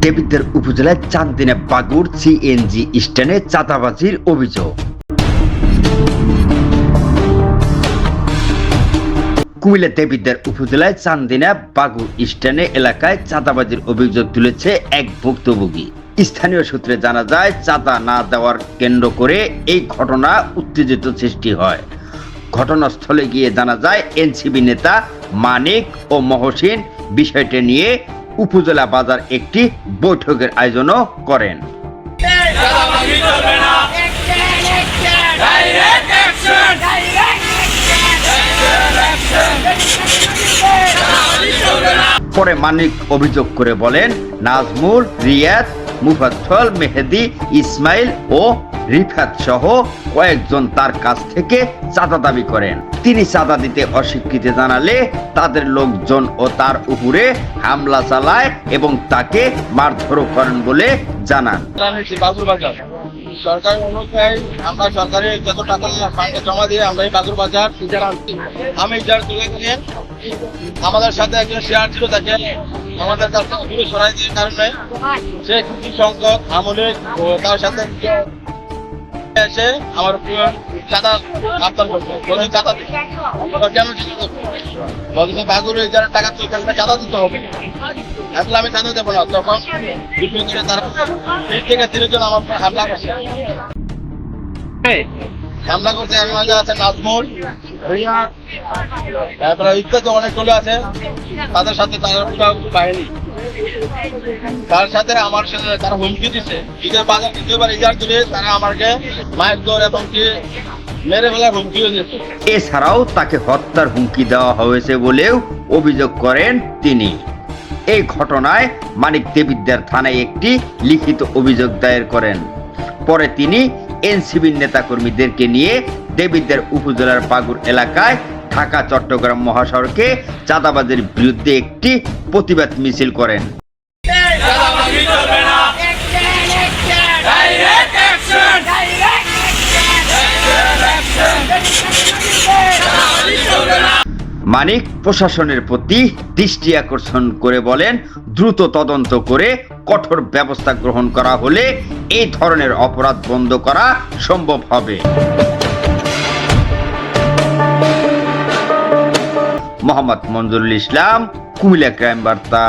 দেবিদ্বার উপজেলায় চান্দিনা বাগুর সিএনজি স্ট্যান্ডে চাঁদাবাজির অভিযোগ। কুমিল্লা দেবিদ্বার উপজেলায় চান্দিনা বাগুর স্ট্যান্ডে এলাকায় চাঁদাবাজির অভিযোগ তুলেছে এক ভুক্তভোগী। স্থানীয় সূত্রে জানা যায়, চাঁদা না দেওয়ার কেন্দ্র করে এই ঘটনা উত্তেজিত সৃষ্টি হয়। ঘটনাস্থলে গিয়ে জানা যায়, এনসিপি নেতা মানিক ও মহসিন বিষয়টি নিয়ে উপজেলা বাজার একটি বৈঠকের আয়োজনও করেন। পরে মানিক অভিযোগ করে বলেন, নাজমুল, রিয়াদ, মুফাজ্জল, মেহেদি, ইসমাইল ও রিফাত সহ কয়েকজন তার কাছ থেকে চাঁদা দাবি করেন। তিনি চাঁদা দিতে অস্বীকৃতি জানালে তাদের লোকজন ও তার উপরে হামলা চালায় এবং তাকে মারধর করেন বলে জানান। সরকার অনুযায়ী আমরা সরকারের যত টাকা ফান্ডে জমা দিয়ে আমরা এই বাগুর বাজার ইজারা আনছি। আমি ইজারা তুলে দিয়ে আমাদের সাথে একজন শেয়ার ছিল, তাকে আমাদের কাছে দূরে সরাই দিয়ে কারণে সে কিছু সংখ্যক আমলে তার সাথে এসে আমার চাঁদা আবদার করছে। চাঁদা কেন বলছে বাগুর ইজারা টাকা তো এখানে চাঁদা দিতে হবে, আসলে আমি চাঁদা দেবো না। তখন তারা থেকে 30 জন আমার হামলা করছে। হামলা করছে এর মাঝে আছে নাজমুল, তারপরে ইত্যাদি অনেক চলে আছে, তাদের সাথে তারা বাহিনী, তার সাথে আমার সাথে তারা হুমকি দিচ্ছে। ঈদের বাজার দ্বিতীয়বার ইজার দিলে তারা আমাকে মায়ের দর এবং কি মেরে ফেলার হুমকিও দিচ্ছে। এছাড়াও তাকে হত্যার হুমকি দেওয়া হয়েছে বলেও অভিযোগ করেন তিনি। এই ঘটনায় মানিক দেবিদ্বার থানায় একটি লিখিত অভিযোগ দায়ের করেন। পরে তিনি এনসিবির নেতাকর্মীদেরকে নিয়ে দেবিদ্বার উপজেলার বাগুর এলাকায় ঢাকা চট্টগ্রাম মহাসড়কে চাঁদাবাজির বিরুদ্ধে একটি প্রতিবাদ মিছিল করেন। মানিক প্রশাসনের প্রতি দৃষ্টি আকর্ষণ করে বলেন, দ্রুত তদন্ত করে কঠোর ব্যবস্থা গ্রহণ করা হলে এই ধরনের অপরাধ বন্ধ করা সম্ভব হবে। মোহাম্মদ মঞ্জুরুল ইসলাম, কুমিল্লা ক্রাইম বার্তা।